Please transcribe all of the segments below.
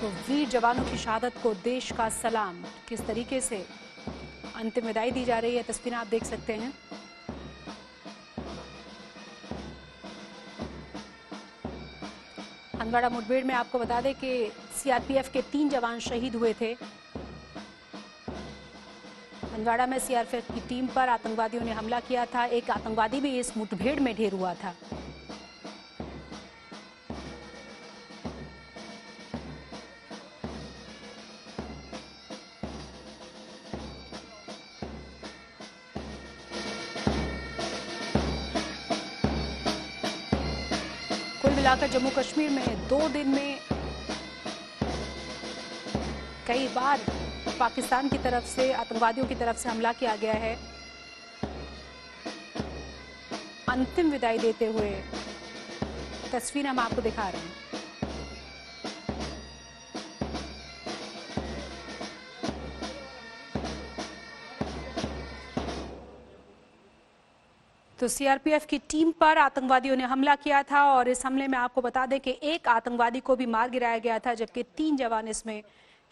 तो वीर जवानों की शहादत को देश का सलाम। किस तरीके से अंतिम विदाई दी जा रही है, तस्वीरें आप देख सकते हैं। हंदवाड़ा मुठभेड़ में आपको बता दें कि सीआरपीएफ के 3 जवान शहीद हुए थे। हंदवाड़ा में सीआरपीएफ की टीम पर आतंकवादियों ने हमला किया था। एक आतंकवादी भी इस मुठभेड़ में ढेर हुआ था। कुल मिलाकर जम्मू कश्मीर में 2 दिन में कई बार पाकिस्तान की तरफ से, आतंकवादियों की तरफ से हमला किया गया है। अंतिम विदाई देते हुए तस्वीर हम आपको दिखा रहे हैं। तो सीआरपीएफ की टीम पर आतंकवादियों ने हमला किया था और इस हमले में आपको बता दें कि एक आतंकवादी को भी मार गिराया गया था, जबकि 3 जवान इसमें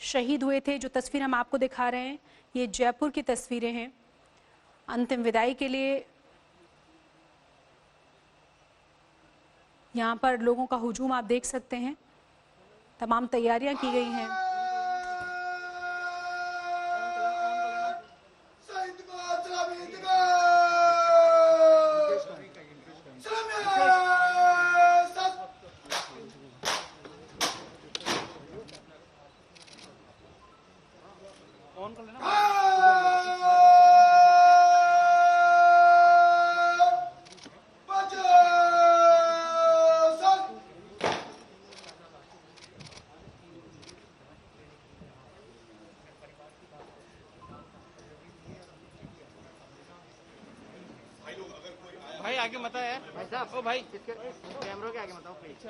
शहीद हुए थे। जो तस्वीर हम आपको दिखा रहे हैं ये जयपुर की तस्वीरें हैं। अंतिम विदाई के लिए यहाँ पर लोगों का हुजूम आप देख सकते हैं। तमाम तैयारियां की गई हैं। भाई आगे मत है भाई साहब। ओ भाई इसके कैमरों के आगे मत आओ प्लीज।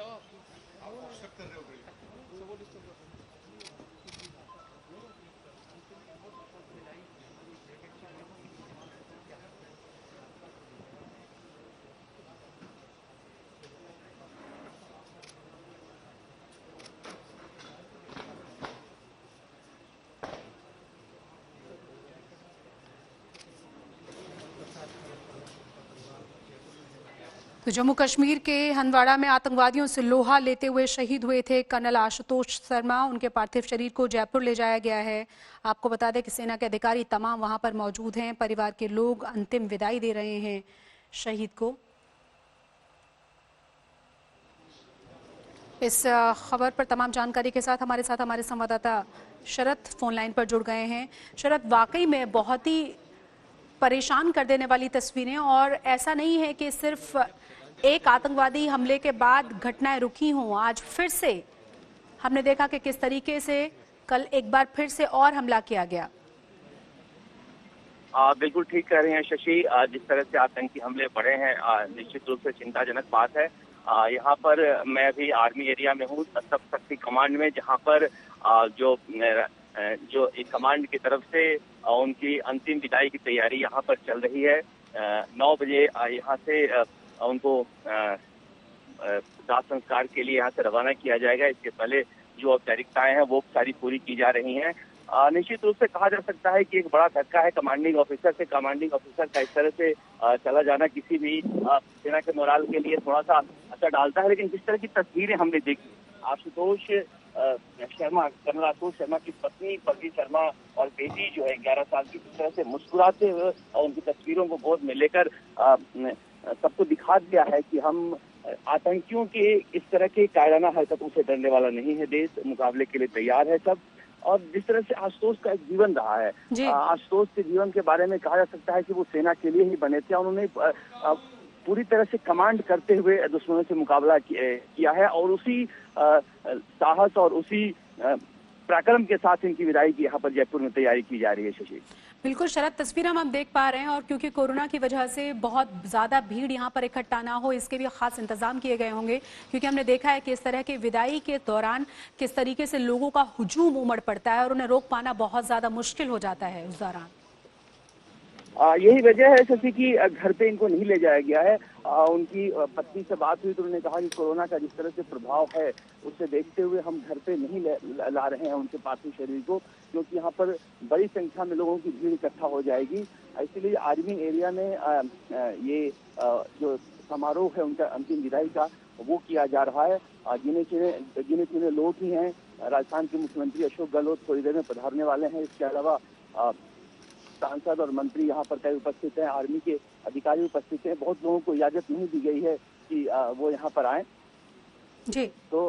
तो जम्मू कश्मीर के हंदवाड़ा में आतंकवादियों से लोहा लेते हुए शहीद हुए थे कर्नल आशुतोष शर्मा। उनके पार्थिव शरीर को जयपुर ले जाया गया है। आपको बता दें कि सेना के अधिकारी तमाम वहां पर मौजूद हैं। परिवार के लोग अंतिम विदाई दे रहे हैं शहीद को। इस खबर पर तमाम जानकारी के साथ हमारे संवाददाता शरद फोन लाइन पर जुड़ गए हैं। शरद, वाकई में बहुत ही परेशान कर देने वाली तस्वीरें, और ऐसा नहीं है कि सिर्फ एक आतंकवादी हमले के बाद घटनाएं रुकी हों। आज फिर से हमने देखा कि किस तरीके से कल एक बार फिर से और हमला किया गया। बिल्कुल ठीक कह रहे हैं शशि। जिस तरह से आतंकी हमले बढ़े हैं, निश्चित रूप से चिंताजनक बात है। यहाँ पर मैं अभी आर्मी एरिया में हूँ, सब शक्ति कमांड में, जहाँ पर जो एक कमांड की तरफ से उनकी अंतिम विदाई की तैयारी यहाँ पर चल रही है। 9 बजे यहाँ से उनको दाह संस्कार के लिए यहाँ से रवाना किया जाएगा। इसके पहले जो औपचारिकताएं हैं वो सारी पूरी की जा रही हैं। निश्चित रूप से कहा जा सकता है कि एक बड़ा धक्का है कमांडिंग ऑफिसर से। कमांडिंग ऑफिसर का इस तरह से चला जाना किसी भी सेना के मोराल के लिए थोड़ा सा असर डालता है। लेकिन जिस तरह की तस्वीरें हमने देखी, आशुतोष शर्मा, कर्नल आशुतोष शर्मा की पत्नी पल्लवी शर्मा और बेटी जो है 11 साल की, जिस तरह से मुस्कुराते हुए और उनकी तस्वीरों को गोद में लेकर सबको दिखा दिया है कि हम आतंकियों के इस तरह के कायराना हरकतों से डरने वाला नहीं है देश, मुकाबले के लिए तैयार है सब। और जिस तरह से आशुतोष का एक जीवन रहा है, आशुतोष के जीवन के बारे में कहा जा सकता है कि वो सेना के लिए ही बने थे। उन्होंने पूरी तरह से कमांड करते हुए दुश्मनों से मुकाबला किया है और उसी साहस और उसी पराक्रम के साथ इनकी विदाई की यहाँ पर जयपुर में तैयारी की जा रही है शशि। बिल्कुल शरद, तस्वीर हम देख पा रहे हैं, और क्योंकि कोरोना की वजह से बहुत ज्यादा भीड़ यहाँ पर इकट्ठा ना हो, इसके भी खास इंतजाम किए गए होंगे। क्योंकि हमने देखा है कि इस तरह के विदाई के दौरान किस तरीके से लोगों का हुजूम उमड़ पड़ता है और उन्हें रोक पाना बहुत ज्यादा मुश्किल हो जाता है उस दौरान। यही वजह है शशि की घर पे इनको नहीं ले जाया गया है। उनकी पत्नी से बात हुई तो उन्होंने कहा कि कोरोना का जिस तरह से प्रभाव है उसे देखते हुए हम घर पे नहीं ला रहे हैं उनके पार्थिव शरीर को, क्योंकि यहाँ पर बड़ी संख्या में लोगों की भीड़ इकट्ठा हो जाएगी। इसलिए आर्मी एरिया में ये जो समारोह है उनका अंतिम विदाई का वो किया जा रहा है। गिने चुने लोग ही हैं। राजस्थान के मुख्यमंत्री अशोक गहलोत थोड़ी देर में पधारने वाले हैं। इसके अलावा सांसद और मंत्री यहाँ पर कई उपस्थित हैं, आर्मी के अधिकारी उपस्थित हैं। बहुत लोगों को इजाजत नहीं दी गई है कि वो यहाँ पर आए जी। तो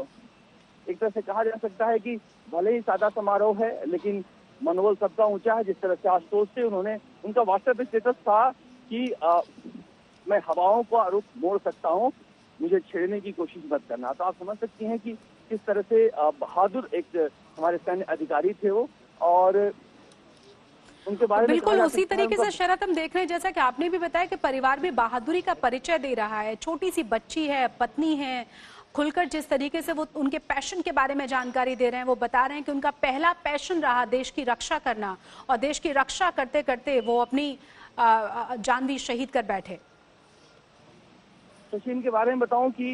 एक तरह से कहा जा सकता है कि भले ही सादा समारोह है लेकिन मनोबल सबका ऊंचा है। जिस तरह से आशुतोष से उनका व्हाट्सएप स्टेटस था कि मैं हवाओं का रुख मोड़ सकता हूँ, मुझे छेड़ने की कोशिश मत करना। तो आप समझ सकती हैं कि किस तरह से बहादुर एक हमारे सैन्य अधिकारी थे वो, और उनके बारे में बिल्कुल उसी तरीके से शरद हम देख रहे हैं, जैसा कि आपने भी बताया कि परिवार भी बहादुरी का परिचय दे रहा है। छोटी सी बच्ची है, पत्नी है, खुलकर जिस तरीके से वो उनके पैशन के बारे में जानकारी दे रहे हैं, वो बता रहे हैं कि उनका पहला पैशन रहा देश की रक्षा करना, और देश की रक्षा करते करते वो अपनी जान भी शहीद कर बैठे। सचिन के बारे में बताऊं कि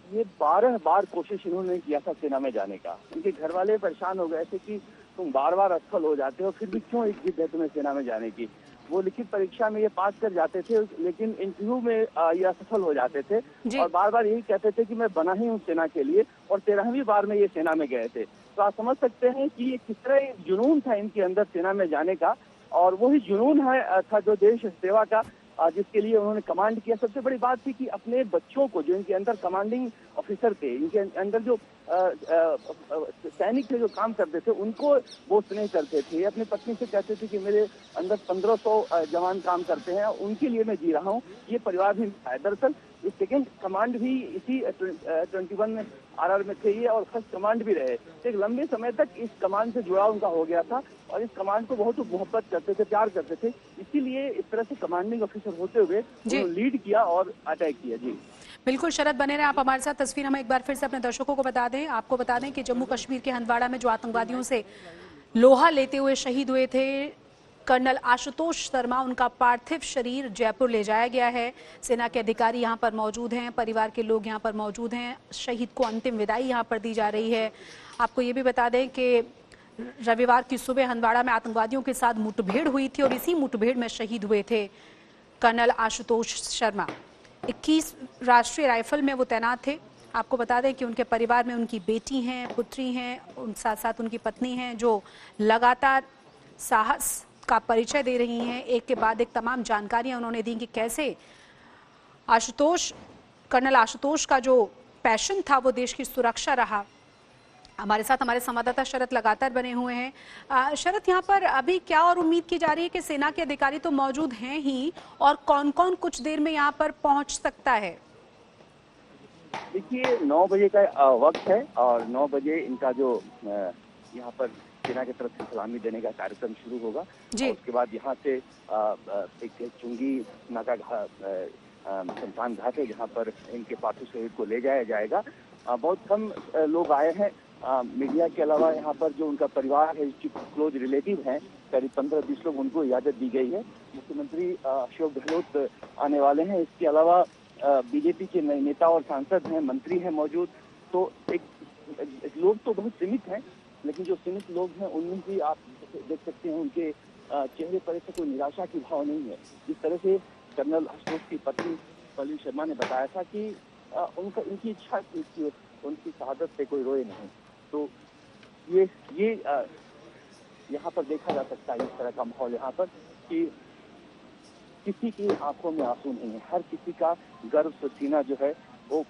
ये 12 बार कोशिश इन्होंने किया था सेना में जाने का। इनके घर वाले परेशान हो गए थे कि तुम बार बार असफल हो जाते हो, फिर भी क्यों एक जिद है तुम्हें सेना में जाने की। वो लिखित परीक्षा में ये पास कर जाते थे लेकिन इंटरव्यू में ये असफल हो जाते थे और बार बार यही कहते थे कि मैं बना ही हूँ सेना के लिए, और 13वीं बार में ये सेना में गए थे। तो आप समझ सकते हैं कि ये किस तरह जुनून था इनके अंदर सेना में जाने का, और वही जुनून था जो देश सेवा का, जिसके लिए उन्होंने कमांड किया। सबसे बड़ी बात थी कि अपने बच्चों को, जो इनके अंदर कमांडिंग ऑफिसर थे, इनके अंदर जो सैनिक थे जो काम करते थे, उनको वो स्नेह करते थे। अपनी पत्नी से कहते थे कि मेरे अंदर 1500 जवान काम करते हैं, उनके लिए मैं जी रहा हूँ। ये परिवार भी है। दरअसल इस सेकेंड कमांड भी इसी 21 RR में थे ये, और फर्स्ट कमांड भी रहे। एक लंबे समय तक इस कमांड से जुड़ाव उनका हो गया था और इस कमांड को बहुत मोहब्बत करते थे, प्यार करते थे। इसीलिए इस तरह से कमांडिंग ऑफिसर होते हुए लीड किया और अटैक किया। जी बिल्कुल शरद, बने रहे आप हमारे साथ। तस्वीर हम एक बार फिर से अपने दर्शकों को बता दें, आपको बता दें कि जम्मू कश्मीर के हंदवाड़ा में जो आतंकवादियों से लोहा लेते हुए शहीद हुए थे कर्नल आशुतोष शर्मा, उनका पार्थिव शरीर जयपुर ले जाया गया है। सेना के अधिकारी यहां पर मौजूद हैं, परिवार के लोग यहां पर मौजूद हैं। शहीद को अंतिम विदाई यहां पर दी जा रही है। आपको ये भी बता दें कि रविवार की सुबह हंदवाड़ा में आतंकवादियों के साथ मुठभेड़ हुई थी और इसी मुठभेड़ में शहीद हुए थे कर्नल आशुतोष शर्मा। 21 राष्ट्रीय राइफल में वो तैनात थे। आपको बता दें कि उनके परिवार में उनकी बेटी हैं, पुत्री हैं, उन साथ साथ उनकी पत्नी हैं, जो लगातार साहस का परिचय दे रही हैं। एक के बाद एक तमाम जानकारियां उन्होंने दी कि कैसे कर्नल आशुतोष का जो पैशन था वो देश की सुरक्षा रहा। हमारे साथ हमारे संवाददाता शरद लगातार बने हुए हैं। शरद, यहाँ पर अभी क्या और उम्मीद की जा रही है कि सेना के अधिकारी तो मौजूद हैं ही, और कौन कौन कुछ देर में यहाँ पर पहुंच सकता है? देखिए 9 बजे का वक्त है और 9 बजे इनका जो यहाँ पर सेना की तरफ से सलामी देने का कार्यक्रम शुरू होगा। उसके बाद यहाँ से एक चुंगी नाका शमशान घाट है जहाँ पर इनके पार्थिव शरीर को ले जाया जाएगा। बहुत कम लोग आए हैं मीडिया के अलावा। यहाँ पर जो उनका परिवार है, क्लोज रिलेटिव हैं, करीब 15-20 लोग, उनको इजाजत दी गई है। मुख्यमंत्री अशोक गहलोत आने वाले हैं। इसके अलावा बीजेपी के नेता और सांसद हैं, मंत्री हैं मौजूद। तो एक लोग तो बहुत सीमित हैं, लेकिन जो सीमित लोग हैं उनमें भी आप देख सकते हैं उनके चेहरे पर ऐसे कोई निराशा की भाव नहीं है। जिस तरह से कर्नल आशुतोष की पत्नी पल्लवी शर्मा ने बताया था कि उनकी इच्छा थी कि उनकी शहादत से कोई रोए नहीं। तो ये यहाँ पर देखा जा सकता है इस तरह का माहौल यहाँ पर कि किसी की आंखों में आंसू नहीं है। हर किसी का गर्व से सीना जो है वो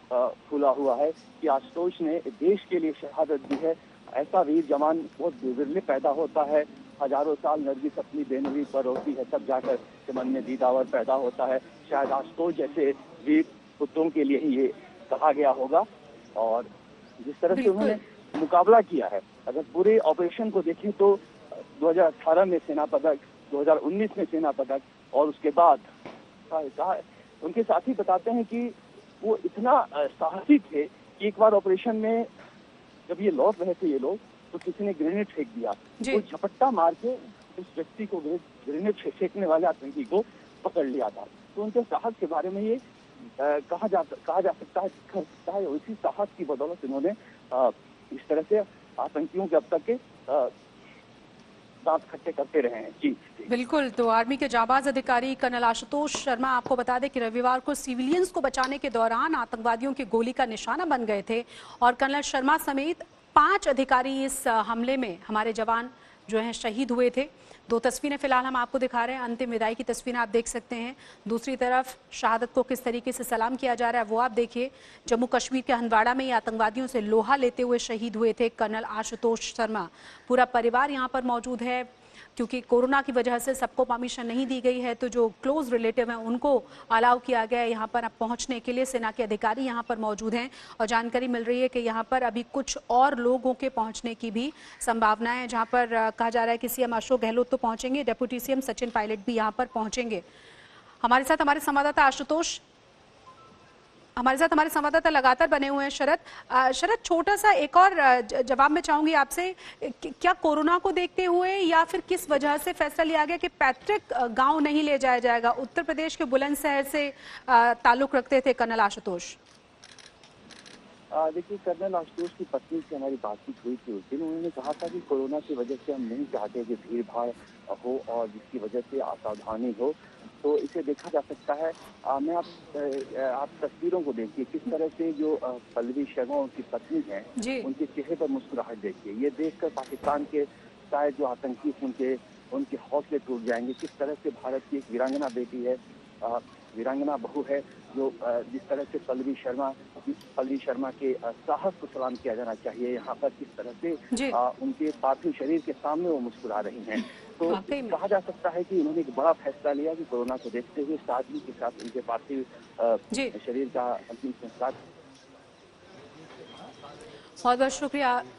फूला हुआ है कि आशुतोष ने देश के लिए शहादत दी है। ऐसा वीर जवान बहुत विरले पैदा होता है। हजारों साल नरगिस अपनी बेनवी पर होती है, तब जाकर के मन में दीदावर पैदा होता है। शायद आशुतोष जैसे वीर पुत्रों के लिए ही ये कहा गया होगा। और जिस तरह से उन्होंने मुकाबला किया है, अगर पूरे ऑपरेशन को देखें तो 2018 में सेना पदक, 2019 में सेना पदक, और उसके बाद उनके साथी बताते हैं कि वो इतना साहसी थे कि एक बार ऑपरेशन में जब ये लौट रहे थे ये लोग, तो किसी ने ग्रेनेड फेंक दिया, वो झपट्टा मार के उस व्यक्ति को ग्रेनेड फेंकने वाले आतंकी को पकड़ लिया था। तो उनके साहस के बारे में ये कहा जा सकता है उसी साहस की बदौलत इन्होंने इस तरह से आतंकियों के अब तक के दांत खट्टे करते रहे हैं। जी बिल्कुल। तो आर्मी के जाबाज अधिकारी कर्नल आशुतोष शर्मा, आपको बता दें कि रविवार को सिविलियंस को बचाने के दौरान आतंकवादियों की गोली का निशाना बन गए थे और कर्नल शर्मा समेत 5 अधिकारी इस हमले में हमारे जवान जो हैं शहीद हुए थे। 2 तस्वीरें फिलहाल हम आपको दिखा रहे हैं, अंतिम विदाई की तस्वीरें आप देख सकते हैं। दूसरी तरफ शहादत को किस तरीके से सलाम किया जा रहा है वो आप देखिए। जम्मू कश्मीर के हंदवाड़ा में ये आतंकवादियों से लोहा लेते हुए शहीद हुए थे कर्नल आशुतोष शर्मा। पूरा परिवार यहाँ पर मौजूद है, क्योंकि कोरोना की वजह से सबको परमिशन नहीं दी गई है, तो जो क्लोज रिलेटिव हैं उनको अलाउ किया गया है यहाँ पर अब पहुँचने के लिए। सेना के अधिकारी यहाँ पर मौजूद हैं और जानकारी मिल रही है कि यहाँ पर अभी कुछ और लोगों के पहुँचने की भी संभावना है, जहाँ पर कहा जा रहा है कि सीएम अशोक गहलोत तो पहुँचेंगे, डेप्यूटी सीएम सचिन पायलट भी यहाँ पर पहुँचेंगे। हमारे साथ हमारे संवाददाता लगातार बने हुए हैं। शरद, छोटा सा एक और जवाब मैं चाहूंगी आपसे, क्या कोरोना को देखते हुए या फिर किस वजह से फैसला लिया गया कि पैतृक गांव नहीं ले जाया जाएगा? उत्तर प्रदेश के बुलंदशहर से ताल्लुक रखते थे कर्नल आशुतोष। देखिए, कर्नल आशुतोष की पत्नी से हमारी बातचीत हुई थी उस दिन। उन्होंने कहा था कि कोरोना की वजह से हम नहीं चाहते कि भीड़ भाड़ हो और जिसकी वजह से असावधानी हो, तो इसे देखा जा सकता है। आप तस्वीरों को देखिए, किस तरह से जो पल्लवी शर्मा उनकी पत्नी है, उनके चेहरे पर मुस्कुराहट देखिए। ये देखकर पाकिस्तान के शायद जो आतंकी उनके हौसले टूट जाएंगे। किस तरह से भारत की एक वीरांगना बेटी है, वीरांगना बहू है, जो जिस तरह से पल्लवी शर्मा के साहस को सलाम किया जाना चाहिए। यहाँ पर किस तरह से उनके पार्थिव शरीर के सामने वो मुस्कुरा रही हैं। तो कहा जा सकता है कि उन्होंने एक बड़ा फैसला लिया कि कोरोना को देखते हुए सादगी के साथ उनके पार्थिव शरीर का अंतिम संस्कार। बहुत बहुत शुक्रिया।